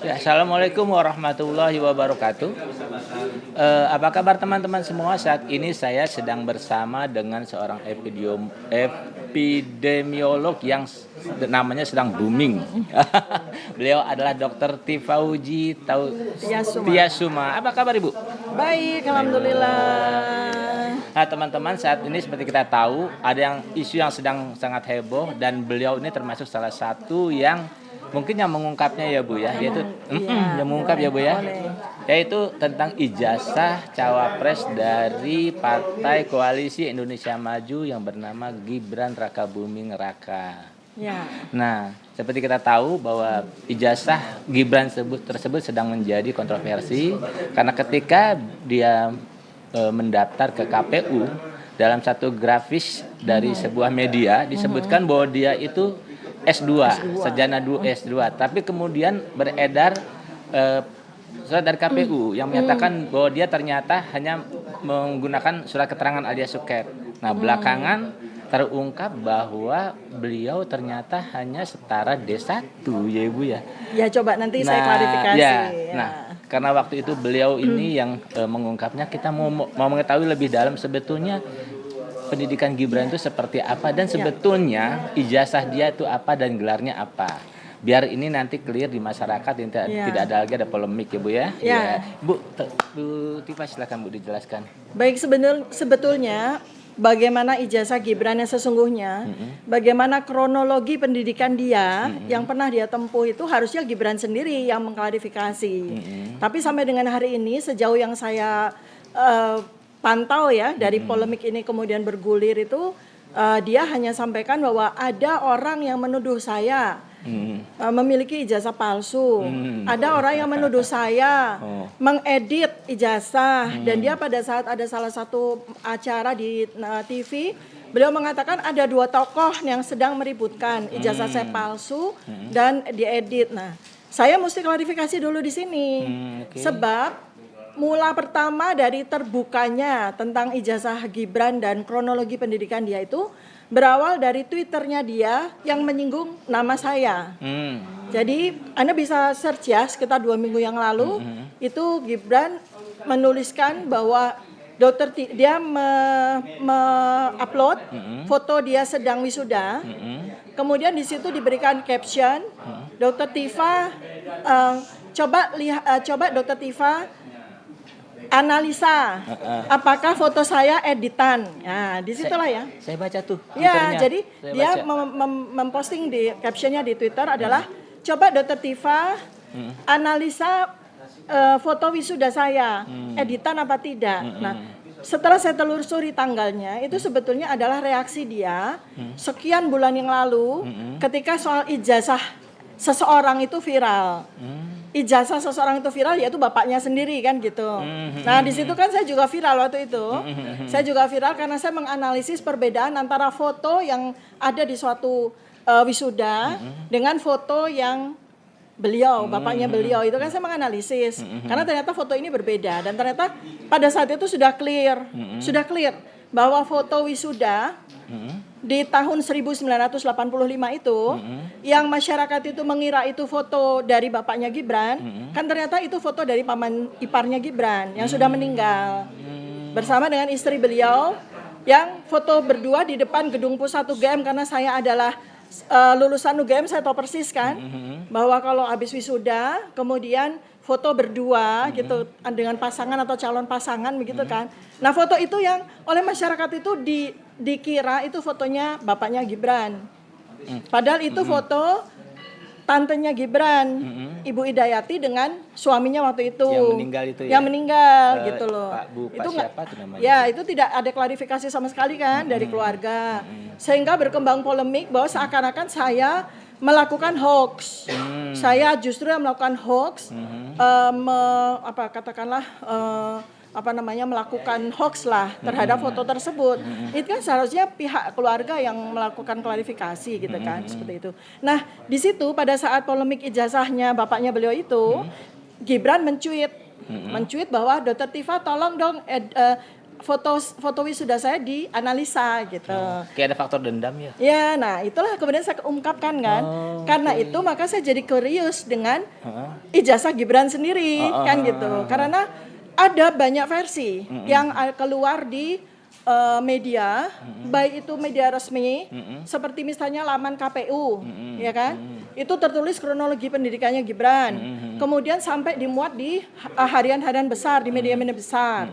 Ya, Assalamualaikum warahmatullahi wabarakatuh. Apa kabar teman-teman semua? Saat ini saya sedang bersama dengan seorang epidemiolog yang namanya sedang booming. Beliau adalah Dr. Tifauji Tiasuma. Apa kabar Ibu? Baik, alhamdulillah. Nah teman-teman, saat ini seperti kita tahu ada isu yang sedang sangat heboh dan beliau ini termasuk salah satu yang mungkin yang mengungkapnya ya Bu ya, yaitu yang mengungkap ya Bu ya, yaitu tentang ijazah cawapres dari Partai Koalisi Indonesia Maju yang bernama Gibran Rakabuming Raka. Ya. Nah, seperti kita tahu bahwa ijazah Gibran tersebut sedang menjadi kontroversi karena ketika dia mendaftar ke KPU, dalam satu grafis dari sebuah media disebutkan bahwa dia itu S2, sarjana S2, tapi kemudian beredar surat dari KPU yang menyatakan bahwa dia ternyata hanya menggunakan surat keterangan alias suket. Nah, belakangan terungkap bahwa beliau ternyata hanya setara D1 ya Ibu ya. Ya, coba nanti saya klarifikasi. Ya. Nah, karena waktu itu beliau ini yang mengungkapnya, kita mau mengetahui lebih dalam sebetulnya pendidikan Gibran itu seperti apa dan sebetulnya ijazah dia itu apa dan gelarnya apa. Biar ini nanti clear di masyarakat, tidak ada lagi ada polemik ya Bu ya. Ya. Bu Tifa silakan Bu dijelaskan. Baik, sebetulnya bagaimana ijazah Gibran yang sesungguhnya, bagaimana kronologi pendidikan dia yang pernah dia tempuh itu harusnya Gibran sendiri yang mengklarifikasi. Tapi sampai dengan hari ini sejauh yang saya pantau ya dari polemik ini kemudian bergulir itu dia hanya sampaikan bahwa ada orang yang menuduh saya memiliki ijazah palsu, ada orang yang menuduh saya mengedit ijazah dan dia pada saat ada salah satu acara di TV beliau mengatakan ada dua tokoh yang sedang meributkan ijazah saya palsu dan diedit. Nah, saya mesti klarifikasi dulu di sini sebab mula pertama dari terbukanya tentang ijazah Gibran dan kronologi pendidikan dia itu berawal dari Twitternya dia yang menyinggung nama saya. Jadi Anda bisa search ya, sekitar 2 minggu yang lalu itu Gibran menuliskan bahwa dia upload foto dia sedang wisuda. Kemudian di situ diberikan caption, Dr. Tifa coba Dr. Tifa analisa apakah foto saya editan. Nah, disitulah ya. Saya baca tuh. Ya, jadi dia memposting di captionnya di Twitter adalah coba Dr. Tifa analisa foto wisuda saya, editan apa tidak. Nah, setelah saya telusuri tanggalnya, itu sebetulnya adalah reaksi dia sekian bulan yang lalu ketika soal ijazah seseorang itu viral. Ijazah seseorang itu viral yaitu bapaknya sendiri kan gitu. Nah, di situ kan saya juga viral waktu itu. Saya juga viral karena saya menganalisis perbedaan antara foto yang ada di suatu wisuda dengan foto yang bapaknya beliau itu kan saya menganalisis. Karena ternyata foto ini berbeda dan ternyata pada saat itu sudah clear bahwa foto wisuda di tahun 1985 itu yang masyarakat itu mengira itu foto dari bapaknya Gibran, kan ternyata itu foto dari paman iparnya Gibran yang sudah meninggal bersama dengan istri beliau yang foto berdua di depan gedung Pusat UGM. Karena saya adalah lulusan UGM, saya tahu persis kan bahwa kalau habis wisuda kemudian foto berdua gitu dengan pasangan atau calon pasangan begitu kan. Nah, foto itu yang oleh masyarakat itu dikira itu fotonya bapaknya Gibran. Padahal itu foto tantenya Gibran, Ibu Idayati dengan suaminya waktu itu. Yang meninggal itu ya. Yang meninggal gitu loh. Pak Itu siapa itu namanya? Ya, itu tidak ada klarifikasi sama sekali kan dari keluarga. Sehingga berkembang polemik bahwa seakan-akan saya melakukan hoax. Saya justru yang melakukan hoax, melakukan hoax lah terhadap foto tersebut. Itu kan seharusnya pihak keluarga yang melakukan klarifikasi gitu kan, seperti itu. Nah, di situ pada saat polemik ijazahnya bapaknya beliau itu, Gibran mencuit bahwa Dr. Tifa tolong dong foto wisuda saya dianalisa gitu. Kayak ada faktor dendam ya? Ya, nah itulah kemudian saya ungkapkan kan. Karena itu maka saya jadi curious dengan ijazah Gibran sendiri kan gitu. Karena ada banyak versi yang keluar di media, baik itu media resmi, seperti misalnya laman KPU, ya kan? Itu tertulis kronologi pendidikannya Gibran. Kemudian sampai dimuat di harian-harian besar, di media-media besar.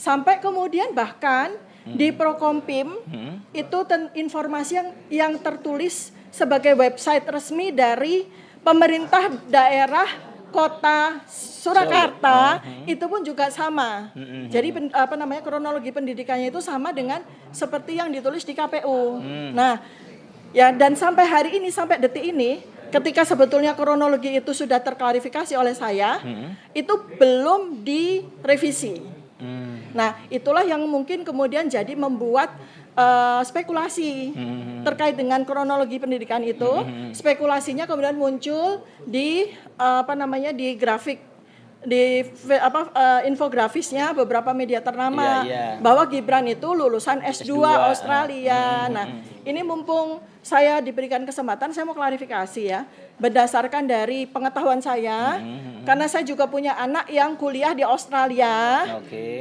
Sampai kemudian bahkan di Prokompim itu informasi yang tertulis sebagai website resmi dari pemerintah daerah Kota Surakarta itu pun juga sama. Jadi kronologi pendidikannya itu sama dengan seperti yang ditulis di KPU. Nah, ya dan sampai hari ini, sampai detik ini, ketika sebetulnya kronologi itu sudah terklarifikasi oleh saya, itu belum direvisi. Nah, itulah yang mungkin kemudian jadi membuat spekulasi terkait dengan kronologi pendidikan itu. Spekulasinya kemudian muncul di di grafik, di infografisnya beberapa media ternama bahwa Gibran itu lulusan S2 Australia. Nah, ini mumpung saya diberikan kesempatan, saya mau klarifikasi ya, berdasarkan dari pengetahuan saya, karena saya juga punya anak yang kuliah di Australia,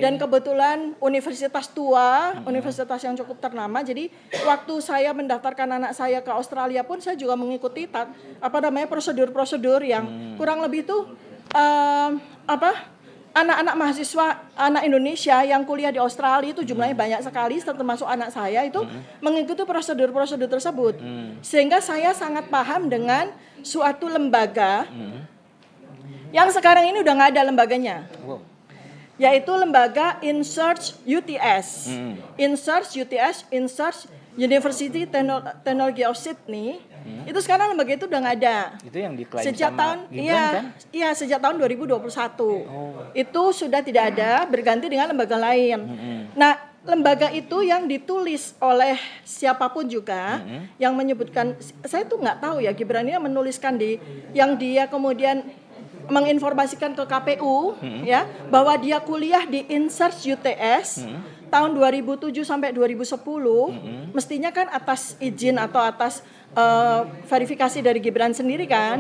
dan kebetulan universitas tua, universitas yang cukup ternama. Jadi waktu saya mendaftarkan anak saya ke Australia pun saya juga mengikuti prosedur-prosedur yang kurang lebih itu anak-anak mahasiswa, anak Indonesia yang kuliah di Australia itu jumlahnya banyak sekali, termasuk anak saya itu mengikuti prosedur-prosedur tersebut. Sehingga saya sangat paham dengan suatu lembaga yang sekarang ini udah nggak ada lembaganya, yaitu lembaga InSearch UTS. InSearch UTS, InSearch University Technology of Sydney. Itu sekarang lembaga itu udah nggak ada. Itu yang diklaim sejak sama tahun Gibran kan? Iya, sejak tahun 2021. Itu sudah tidak ada, berganti dengan lembaga lain. Nah, lembaga itu yang ditulis oleh siapapun juga yang menyebutkan, saya tuh nggak tahu ya, Gibran ini menuliskan yang dia kemudian menginformasikan ke KPU ya bahwa dia kuliah di InSearch UTS tahun 2007 sampai 2010, mestinya kan atas izin atau atas verifikasi dari Gibran sendiri kan.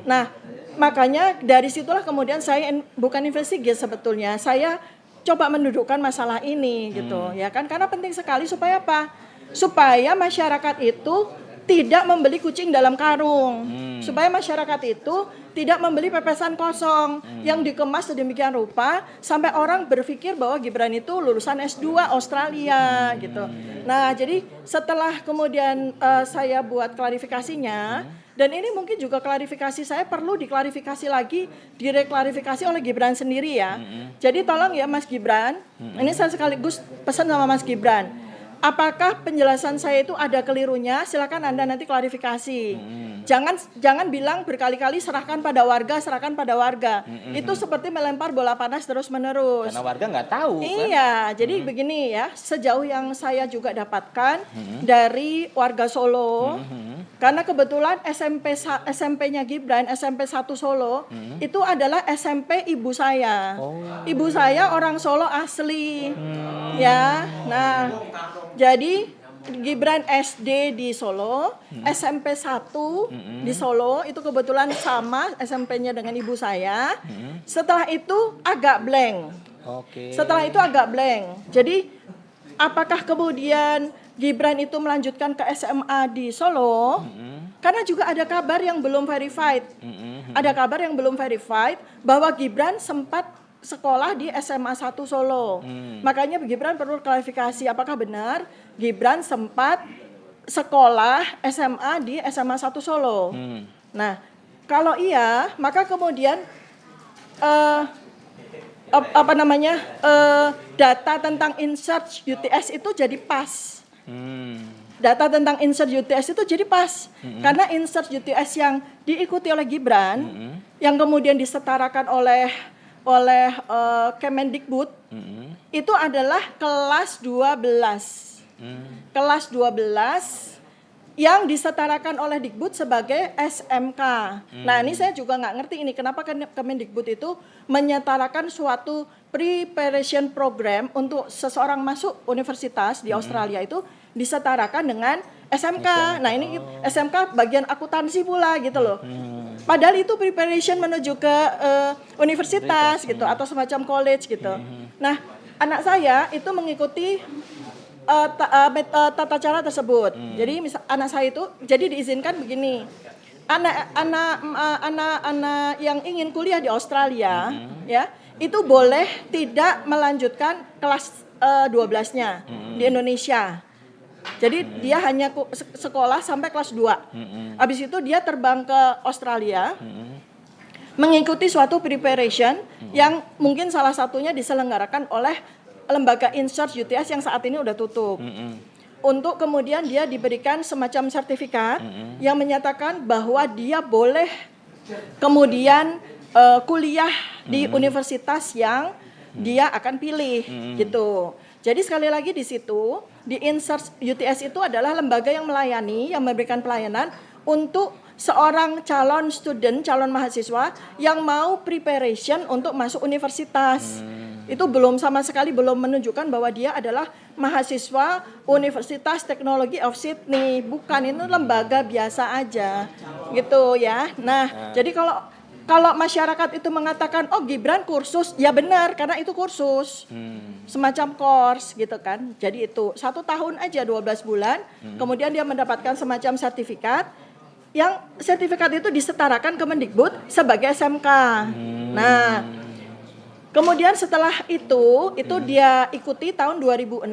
Nah, makanya dari situlah kemudian saya bukan investigasi sebetulnya, saya coba mendudukkan masalah ini gitu ya kan, karena penting sekali supaya apa? Supaya masyarakat itu tidak membeli kucing dalam karung, supaya masyarakat itu tidak membeli pepesan kosong yang dikemas sedemikian rupa sampai orang berpikir bahwa Gibran itu lulusan S2 Australia gitu. Nah, jadi setelah kemudian saya buat klarifikasinya, dan ini mungkin juga klarifikasi saya perlu diklarifikasi lagi, direklarifikasi oleh Gibran sendiri ya. Jadi tolong ya Mas Gibran, ini saya sekaligus pesan sama Mas Gibran. Apakah penjelasan saya itu ada kelirunya? Silakan Anda nanti klarifikasi. Jangan bilang berkali-kali serahkan pada warga. Itu seperti melempar bola panas terus-menerus. Karena warga nggak tahu. Iya, jadi begini ya. Sejauh yang saya juga dapatkan dari warga Solo, karena kebetulan SMP-nya Gibran, SMP 1 Solo, itu adalah SMP ibu saya. Ibu saya orang Solo asli. Ya, nah. Jadi Gibran SD di Solo, SMP 1 di Solo, itu kebetulan sama SMP-nya dengan ibu saya. Setelah itu agak blank. Jadi apakah kemudian Gibran itu melanjutkan ke SMA di Solo? Karena juga ada kabar yang belum verified. Ada kabar yang belum verified bahwa Gibran sempat sekolah di SMA 1 Solo. Makanya Gibran perlu klarifikasi apakah benar Gibran sempat sekolah SMA di SMA 1 Solo. Nah, kalau iya, maka kemudian data tentang InSearch UTS itu jadi pas. Data tentang InSearch UTS itu jadi pas. Karena InSearch UTS yang diikuti oleh Gibran, yang kemudian disetarakan oleh Kemendikbud, itu adalah kelas 12. Kelas 12 yang disetarakan oleh Dikbud sebagai SMK. Nah, ini saya juga nggak ngerti ini kenapa Kemendikbud itu menyetarakan suatu preparation program untuk seseorang masuk universitas di Australia itu disetarakan dengan SMK. Nah, ini SMK bagian akuntansi pula gitu loh. Padahal itu preparation menuju ke universitas gitu atau semacam college gitu. Nah, anak saya itu mengikuti tata cara tersebut. Jadi anak saya itu jadi diizinkan begini. Anak yang ingin kuliah di Australia ya, itu boleh tidak melanjutkan kelas 12-nya di Indonesia. Jadi dia hanya sekolah sampai kelas 2. Habis itu dia terbang ke Australia. Mengikuti suatu preparation yang mungkin salah satunya diselenggarakan oleh lembaga InSearch UTS yang saat ini udah tutup. Untuk kemudian dia diberikan semacam sertifikat yang menyatakan bahwa dia boleh kemudian kuliah di universitas yang dia akan pilih gitu. Jadi sekali lagi di situ di InSearch UTS itu adalah lembaga yang melayani, yang memberikan pelayanan untuk seorang calon student, calon mahasiswa yang mau preparation untuk masuk universitas. Itu sama sekali belum menunjukkan bahwa dia adalah mahasiswa Universitas Teknologi of Sydney. Bukan, itu lembaga biasa aja gitu ya. Nah, jadi kalau masyarakat itu mengatakan oh Gibran kursus, ya benar karena itu kursus. Semacam course gitu kan. Jadi itu 1 tahun aja 12 bulan. Kemudian dia mendapatkan semacam sertifikat. Yang sertifikat itu disetarakan Kemendikbud sebagai SMK. Nah, kemudian setelah itu dia ikuti tahun 2006,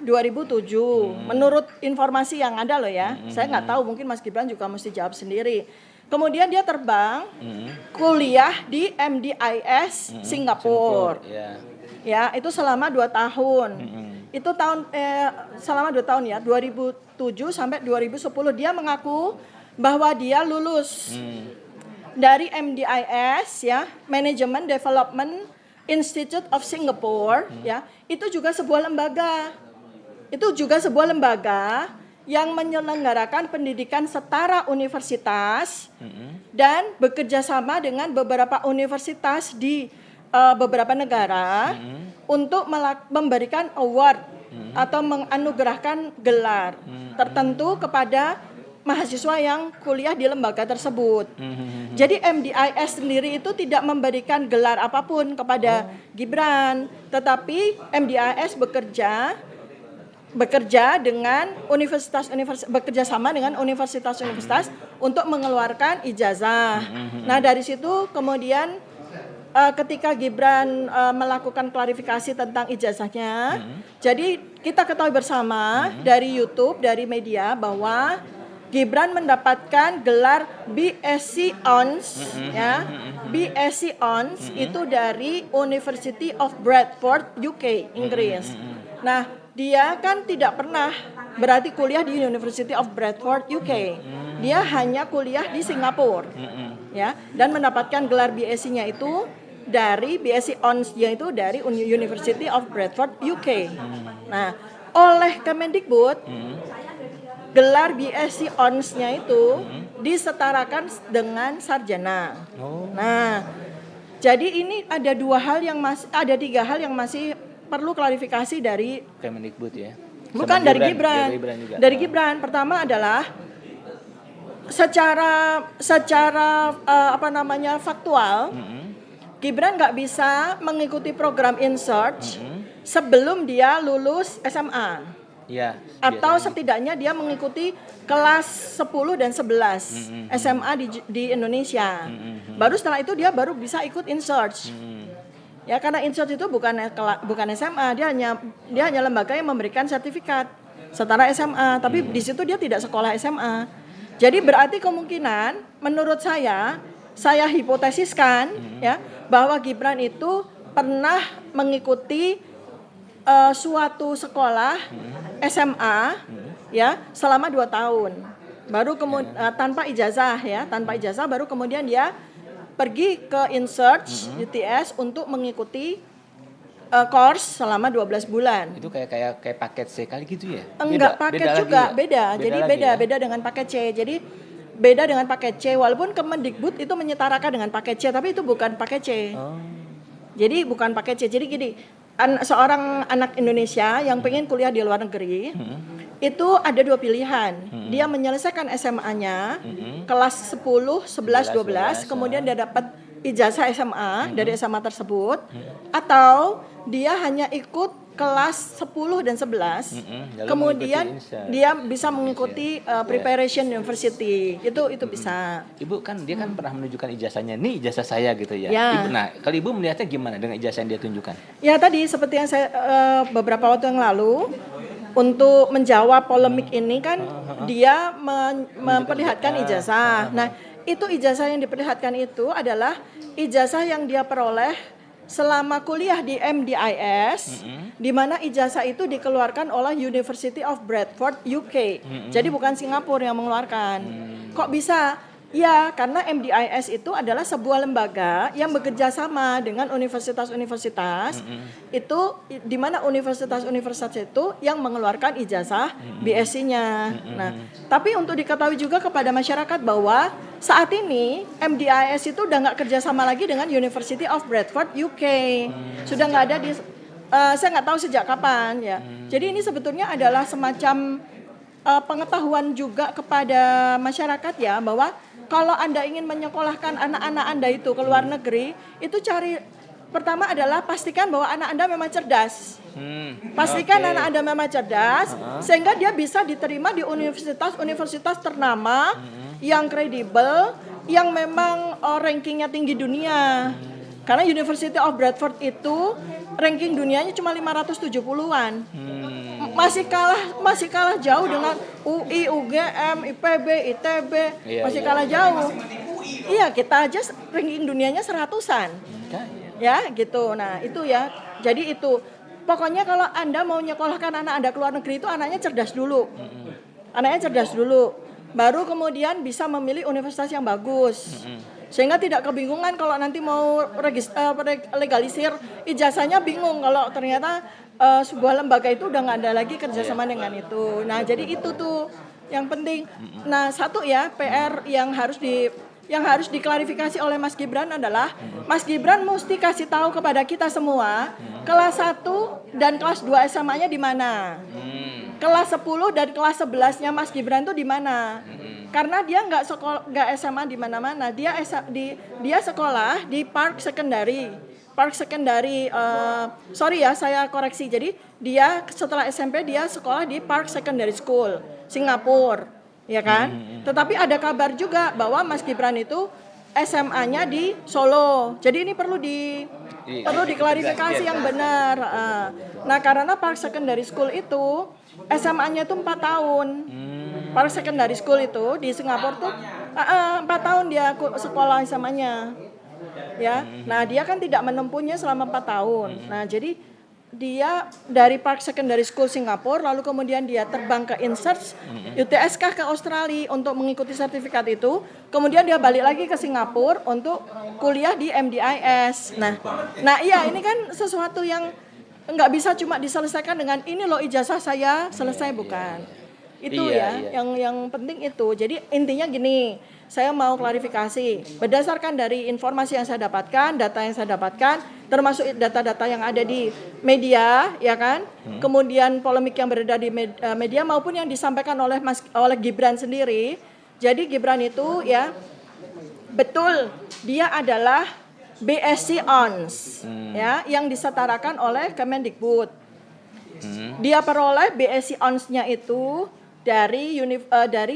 2007. Menurut informasi yang ada loh ya. Saya nggak tahu, mungkin Mas Gibran juga mesti jawab sendiri. Kemudian dia terbang kuliah di MDIS Singapura. Ya, itu selama 2 tahun. Itu selama 2 tahun ya, 2007 sampai 2010 dia mengaku bahwa dia lulus dari MDIS ya, Management Development Institute of Singapore ya. Itu juga sebuah lembaga. Yang menyelenggarakan pendidikan setara universitas dan bekerja sama dengan beberapa universitas di beberapa negara untuk memberikan award atau menganugerahkan gelar tertentu kepada mahasiswa yang kuliah di lembaga tersebut. Jadi MDIS sendiri itu tidak memberikan gelar apapun kepada Gibran, tetapi MDIS bekerja dengan bekerja sama dengan universitas-universitas untuk mengeluarkan ijazah. Nah, dari situ kemudian ketika Gibran melakukan klarifikasi tentang ijazahnya, jadi kita ketahui bersama dari YouTube, dari media bahwa Gibran mendapatkan gelar BSc Hons ya. BSc Hons itu dari University of Bradford, UK, Inggris. Nah, dia kan tidak pernah berarti kuliah di University of Bradford, UK. Dia hanya kuliah di Singapura. Ya, dan mendapatkan gelar BSc-nya itu dari BSc Hons-nya itu dari University of Bradford, UK. Nah, oleh Kemendikbud gelar BSc Hons-nya itu disetarakan dengan sarjana. Nah, jadi ini ada 3 hal yang masih perlu klarifikasi dari Kemendikbud ya. Bukan dari Gibran. Dari Gibran. Pertama adalah secara faktual, Gibran nggak bisa mengikuti program InSearch sebelum dia lulus SMA. Ya, atau setidaknya dia mengikuti kelas 10 dan 11 SMA di Indonesia. Baru setelah itu dia baru bisa ikut InSearch. Ya, karena InSearch itu bukan SMA, dia hanya lembaga yang memberikan sertifikat setara SMA, tapi di situ dia tidak sekolah SMA. Jadi berarti kemungkinan menurut saya hipotesiskan ya bahwa Gibran itu pernah mengikuti suatu sekolah SMA ya selama 2 tahun. Baru kemudian tanpa ijazah baru kemudian dia pergi ke InSearch UTS untuk mengikuti course selama 12 bulan. Itu kayak paket C kali gitu ya? Enggak, paket juga beda. Jadi beda dengan paket C. Jadi beda dengan paket C, walaupun Kemendikbud itu menyetarakan dengan paket C, tapi itu bukan paket C. Jadi bukan paket C. Jadi gini, seorang anak Indonesia yang pengen kuliah di luar negeri, itu ada dua pilihan. Dia menyelesaikan SMA-nya kelas 10, 11, 12, kemudian dia dapat ijazah SMA dari SMA tersebut, atau dia hanya ikut kelas 10 dan 11, kemudian dia bisa mengikuti preparation university, itu bisa. Ibu kan dia kan pernah menunjukkan ijazahnya, nih ijazah saya gitu ya. Ibu, nah kalau ibu melihatnya gimana dengan ijazah yang dia tunjukkan? Ya tadi seperti yang saya beberapa waktu yang lalu, untuk menjawab polemik ini kan dia memperlihatkan ijazah. Nah itu ijazah yang diperlihatkan itu adalah ijazah yang dia peroleh selama kuliah di MDIS, di mana ijazah itu dikeluarkan oleh University of Bradford, UK. Jadi bukan Singapura yang mengeluarkan. Kok bisa? Ya, karena MDIS itu adalah sebuah lembaga yang bekerja sama dengan universitas-universitas. Itu di mana universitas-universitas itu yang mengeluarkan ijazah BSc-nya. Nah, tapi untuk diketahui juga kepada masyarakat bahwa saat ini MDIS itu udah nggak kerjasama lagi dengan University of Bradford, UK. Sudah nggak ada di, saya nggak tahu sejak kapan ya. Jadi ini sebetulnya adalah semacam pengetahuan juga kepada masyarakat ya, bahwa kalau Anda ingin menyekolahkan anak-anak Anda itu ke luar negeri, itu pertama adalah pastikan bahwa anak Anda memang cerdas. Pastikan anak Anda memang cerdas, sehingga dia bisa diterima di universitas-universitas ternama, yang kredibel, yang memang rankingnya tinggi dunia. Karena University of Bradford itu ranking dunianya cuma 570-an. Masih kalah jauh dengan UI, UGM, IPB, ITB, masih kalah jauh. Iya, kita aja ranking dunianya 100-an. Ya, gitu. Nah, itu ya. Jadi itu. Pokoknya kalau Anda mau nyekolahkan anak Anda ke luar negeri itu anaknya cerdas dulu. Anaknya cerdas dulu. Baru kemudian bisa memilih universitas yang bagus. Sehingga tidak kebingungan kalau nanti mau legalisir ijazahnya, bingung kalau ternyata sebuah lembaga itu udah nggak ada lagi kerjasama dengan itu. Nah jadi itu tuh yang penting. Nah satu ya PR yang harus diklarifikasi oleh Mas Gibran adalah Mas Gibran mesti kasih tahu kepada kita semua kelas 1 dan kelas 2 SMA-nya di mana. Kelas 10 dan kelas 11-nya Mas Gibran itu di mana? Karena dia nggak SMA di mana-mana, dia sekolah di Park Secondary. Sorry ya, saya koreksi. Jadi dia setelah SMP dia sekolah di Park Secondary School, Singapura, ya kan? Tetapi ada kabar juga bahwa Mas Gibran itu SMA-nya di Solo. Jadi ini perlu diklarifikasi yang benar. Nah, karena Park Secondary School itu SMA-nya itu 4 tahun. Park Secondary School itu di Singapura tuh 4 tahun dia sekolah SMA-nya. Ya. Nah, dia kan tidak menempuhnya selama 4 tahun. Nah, jadi dia dari Park Secondary School Singapura lalu kemudian dia terbang ke INSEAD UTSK ke Australia untuk mengikuti sertifikat itu. Kemudian dia balik lagi ke Singapura untuk kuliah di MDIS. Nah iya ini kan sesuatu yang nggak bisa cuma diselesaikan dengan ini loh ijazah saya selesai, bukan. Itu yang penting itu. Jadi intinya gini, saya mau klarifikasi berdasarkan dari informasi yang saya dapatkan, data yang saya dapatkan, termasuk data-data yang ada di media, ya kan? Kemudian polemik yang beredar di media maupun yang disampaikan oleh Gibran sendiri. Jadi Gibran itu ya betul dia adalah BSc Hons, ya, yang disetarakan oleh Kemendikbud. Dia peroleh BSc Hons-nya itu dari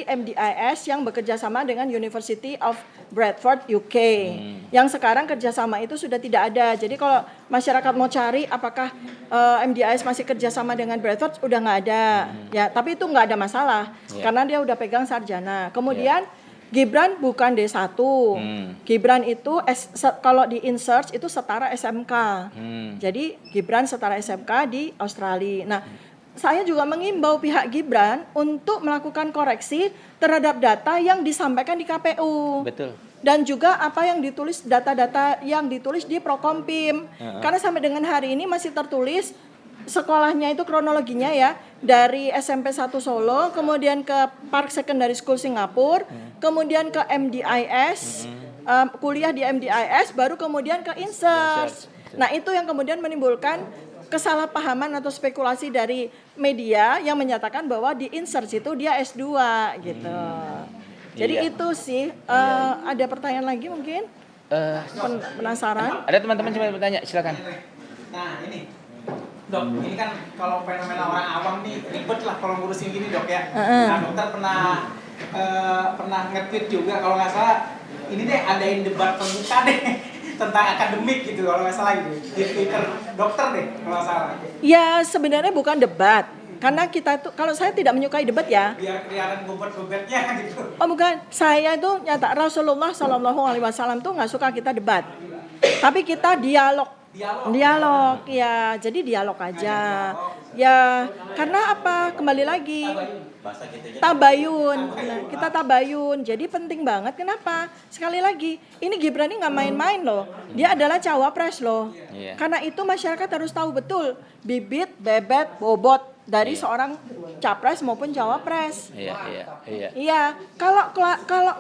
MDIS yang bekerja sama dengan University of Bradford, UK. Yang sekarang kerjasama itu sudah tidak ada. Jadi kalau masyarakat mau cari apakah MDIS masih kerjasama dengan Bradford, udah nggak ada. Ya, tapi itu nggak ada masalah karena dia udah pegang sarjana. Kemudian Gibran bukan D1. Gibran itu kalau di InSearch itu setara SMK. Jadi Gibran setara SMK di Australia. Nah, saya juga mengimbau pihak Gibran untuk melakukan koreksi terhadap data yang disampaikan di KPU. Betul. dan juga apa yang ditulis, data-data yang ditulis di Prokompim. Karena sampai dengan hari ini masih tertulis sekolahnya itu kronologinya ya, dari SMP 1 Solo, kemudian ke Park Secondary School Singapura, kemudian ke MDIS, kuliah di MDIS, baru kemudian ke INSEARCH. Nah itu yang kemudian menimbulkan kesalahpahaman atau spekulasi dari media yang menyatakan bahwa di INSEARCH itu dia S2 gitu. Jadi itu sih, ada pertanyaan lagi mungkin? Penasaran? Ada teman-teman cuma bertanya, silakan. Nah ini, Dok, ini kan kalau fenomena orang awam nih ribet lah kalau ngurusin gini Dok ya. Nah dokter pernah nge-tweet juga kalau nggak salah, ini deh adain debat terbuka deh tentang akademik gitu kalau nggak salah gitu, di Twitter dokter deh kalau nggak salah. Ya sebenarnya bukan debat. Karena kita tuh, kalau saya tidak menyukai debat ya. Biar kelihatan bobot-bobotnya gitu. Oh bukan, saya itu nyata Rasulullah SAW tuh nggak suka kita debat, tapi kita dialog, ya. Jadi dialog aja, ya. Karena apa? Kembali lagi, tabayun. Nah, kita tabayun. Jadi penting banget. Kenapa? Sekali lagi, ini Gibran ini nggak main-main loh. Dia adalah cawapres loh. Karena itu masyarakat harus tahu betul bibit, bebet, bobot dari seorang capres maupun cawapres. Iya. Kalau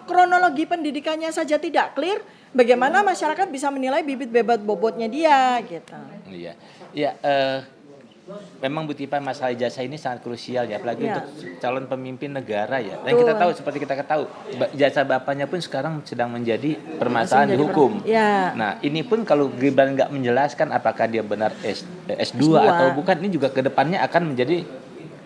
kronologi pendidikannya saja tidak clear, bagaimana masyarakat bisa menilai bibit bebet bobotnya dia gitu. Iya. Memang Bu Tipa masalah ijazah ini sangat krusial ya, apalagi untuk calon pemimpin negara ya. Dan kita tahu, seperti kita ketahui, ijazah bapaknya pun sekarang sedang menjadi permasalahan di hukum. Nah, ini pun kalau Gibran nggak menjelaskan apakah dia benar S2 atau bukan, ini juga ke depannya akan menjadi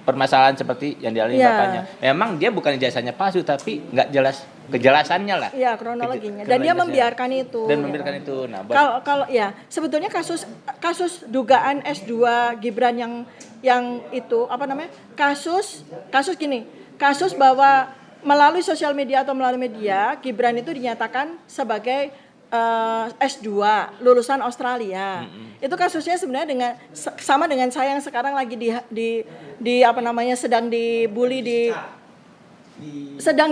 permasalahan seperti yang dialami bapaknya. Memang dia bukan ijazahnya palsu, tapi nggak jelas kejelasannya lah. Iya, kronologinya. Dan dia membiarkan itu. Nah, kalau ya sebetulnya kasus dugaan S2 Gibran yang itu apa namanya? Kasus gini. Kasus bahwa melalui sosial media atau melalui media Gibran itu dinyatakan sebagai S2 lulusan Australia. Itu kasusnya sebenarnya sama dengan saya yang sekarang lagi di apa namanya sedang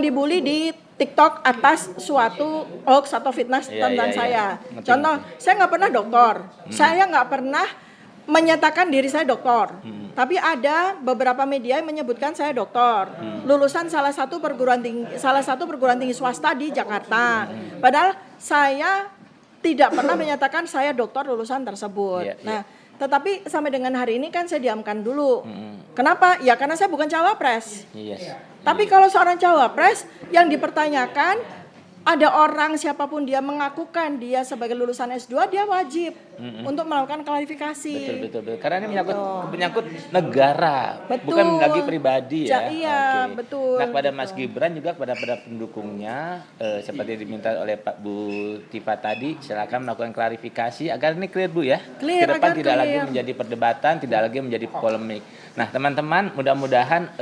dibully di TikTok atas suatu hoax atau fitnah tentang saya. Contoh, saya nggak pernah doktor, saya nggak pernah menyatakan diri saya doktor. Tapi ada beberapa media yang menyebutkan saya doktor, lulusan salah satu perguruan tinggi swasta di Jakarta. Padahal saya tidak pernah menyatakan saya doktor lulusan tersebut. Nah, tetapi sampai dengan hari ini kan saya diamkan dulu. Kenapa? Ya karena saya bukan cawapres. Tapi kalau seorang cawapres yang dipertanyakan, ada orang siapapun dia mengakukan dia sebagai lulusan S2, dia wajib untuk melakukan klarifikasi. Betul. Karena ini menyangkut negara, bukan lagi pribadi ya. Iya, betul. Nah, kepada Mas Gibran juga kepada pendukungnya, seperti diminta oleh Pak Bu Tipa tadi, silakan melakukan klarifikasi agar ini clear Bu ya. Ke depan tidak lagi menjadi perdebatan, tidak lagi menjadi polemik. Nah, teman-teman, mudah-mudahan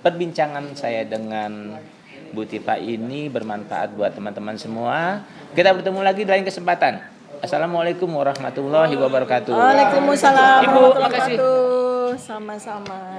perbincangan saya dengan Bu Tipa ini bermanfaat buat teman-teman semua. Kita bertemu lagi di lain kesempatan. Assalamualaikum warahmatullahi wabarakatuh. Waalaikumsalam. Ibu, makasih. Sama-sama.